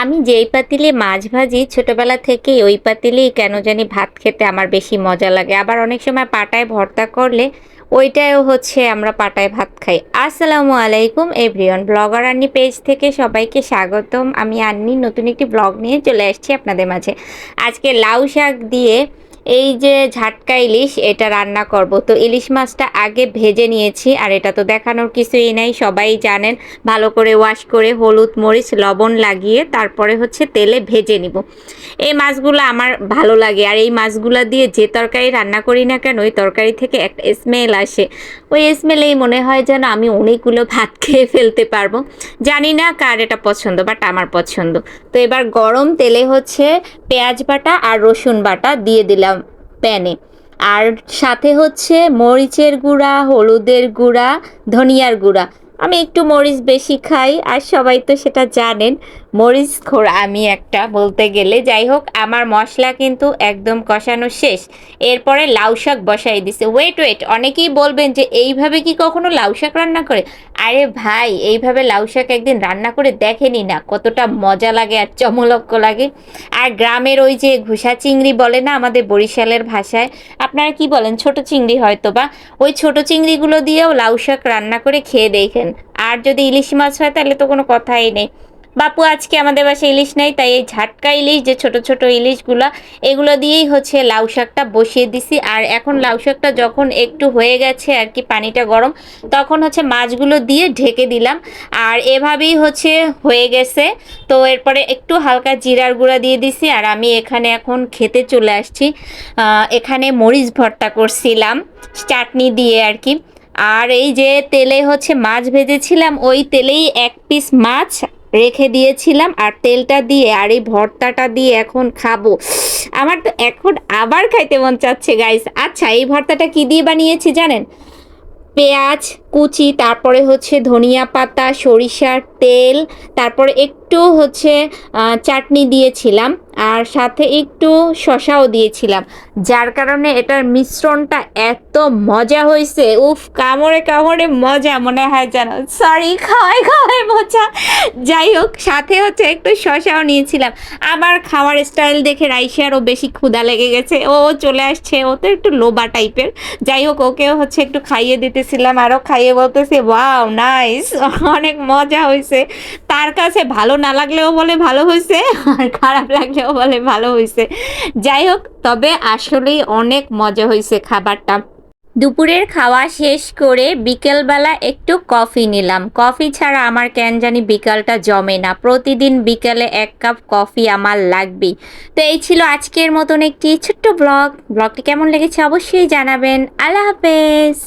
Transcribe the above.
আমি যেই পাতিলে মাছ ভাজি ছোটবেলা থেকেই ওই পাতিলেই কেন জানি ভাত খেতে আমার বেশি মজা লাগে। আবার অনেক সময় পাটায় ভর্তা করলে ওইটাও হচ্ছে আমরা পাটায় ভাত খাই। আসসালামু আলাইকুম এভরিওয়ান, ব্লগার আন্নি পেজ থেকে সবাইকে স্বাগতম। আমি আন্নি নতুন একটি ব্লগ নিয়ে চলে আসছি আপনাদের মাঝে। আজকে লাউ শাক দিয়ে এই যে ঝাটকা ইলিশ এটা রান্না করব। তো ইলিশ মাছটা আগে ভেজে নিয়েছি, আর এটা তো দেখানোর কিছুই নাই, সবাই জানেন। ভালো করে ওয়াশ করে হলুদ মরিচ লবণ লাগিয়ে তারপরে হচ্ছে তেলে ভেজে নিব। এই মাছগুলো আমার ভালো লাগে, আর এই মাছগুলো দিয়ে যে তরকারি রান্না করি না কেন ওই তরকারি থেকে একটা স্মেল আসে। ওই স্মেলেই মনে হয় যেন আমি অনেকগুলো ভাত খেয়ে ফেলতে পারবো। জানি না কার এটা পছন্দ, বাট আমার পছন্দ। তো এবার গরম তেলে হচ্ছে পেঁয়াজ বাটা আর রসুন বাটা দিয়ে দিলাম প্যানে। আর সাথে হচ্ছে মরিচের গুঁড়া, হলুদের গুঁড়া, ধনিয়ার গুঁড়া। আমি একটু মরিচ বেশি খাই, আর সবাই তো সেটা জানেন, মরিচ খোর আমি একটা বলতে গেলে। যাই হোক, আমার মশলা কিন্তু একদম কষানো শেষ। এরপরে লাউ শাক বসাই দিছে। ওয়েট ওয়েট, অনেকেই বলবেন যে এইভাবে কি কখনো লাউ শাক রান্না করে? আরে ভাই, এইভাবে লাউ শাক একদিন রান্না করে দেখেনি না কতটা মজা লাগে আর চমলক্ষ লাগে। আর গ্রামের ওই যে ঘুষা চিংড়ি বলে না আমাদের বরিশালের ভাষায়, আপনারা কি বলেন, ছোট চিংড়ি হয়তো বা, ওই ছোট চিংড়িগুলো দিয়েও লাউ শাক রান্না করে খেয়ে দেখেন। আর যদি ইলিশ মাছ হয় তাহলে তো কোনো কথাই নেই। বাপু আজকে আমাদের বাসায় ইলিশ নাই, তাই এই ঝাটকা ইলিশ যে ছোট ছোট ইলিশগুলো, এগুলো দিয়েই হচ্ছে লাউ শাকটা বসিয়ে দিছি। আর এখন লাউ শাকটা যখন একটু হয়ে গেছে আর কি, পানিটা গরম, তখন হচ্ছে মাছগুলো দিয়ে ঢেকে দিলাম। আর এভাবেই হচ্ছে হয়ে গেছে। তো এরপরে একটু হালকা জিরার গুঁড়া দিয়ে দিছি, আর আমি এখানে এখন খেতে চলে আসছি। এখানে মরিচ ভর্তা করছিলাম চাটনি দিয়ে আর কি। আর এই যে তেলে হচ্ছে মাছ ভেজেছিলাম, ওই তেলেই এক পিস মাছ রেখে দিয়েছিলাম, আর তেলটা দিয়ে আর এই ভর্তাটা দিয়ে এখন খাবো। আমার তো এখন আবার খাইতে মন চাচ্ছে গাইস। আচ্ছা, এই ভর্তাটা কি দিয়ে বানিয়েছি জানেন? পেঁয়াজ কুচি, তারপরে হচ্ছে ধনিয়া পাতা, সরিষার তেল, তারপরে একটু হচ্ছে চাটনি দিয়েছিলাম, আর সাথে একটু শসাও দিয়েছিলাম। যার কারণে এটার মিশ্রণটা এত মজা হয়েছে, উফ, কামড়ে কামড়ে মজা, মনে হয় যেন, সরি, খাওয়াই খাওয়াই মজা। যাই হোক, সাথে হচ্ছে একটু শসাও নিয়েছিলাম। আমার খাওয়ার স্টাইল দেখে রাইসারও বেশি ক্ষুধা লেগে গেছে, ও চলে আসছে, ও তো একটু লোবা টাইপের। যাই হোক, ওকেও হচ্ছে একটু খাইয়ে দিতেছিলাম, আরও খাইয়ে বলতেছি ওয়াও নাইস, অনেক মজা হয়েছে। তার কাছে ভালো না লাগলেও বলে ভালো হয়েছে, আর খারাপ লাগলেও বলে ভালো হয়েছে। যাই হোক, তবে আসলেই অনেক মজা হয়েছে খাবারটা। দুপুরের খাওয়া শেষ করে বিকেলবেলা একটু কফি নিলাম। কফি ছাড়া আমার কেন জানি বিকালটা জমে না, প্রতিদিন বিকালে এক কাপ কফি আমার লাগবেই। তো এই ছিল আজকের মতন একটি ছোট্ট ব্লগটি কেমন লেগেছে অবশ্যই জানাবেন। আল্লাহ হাফেজ।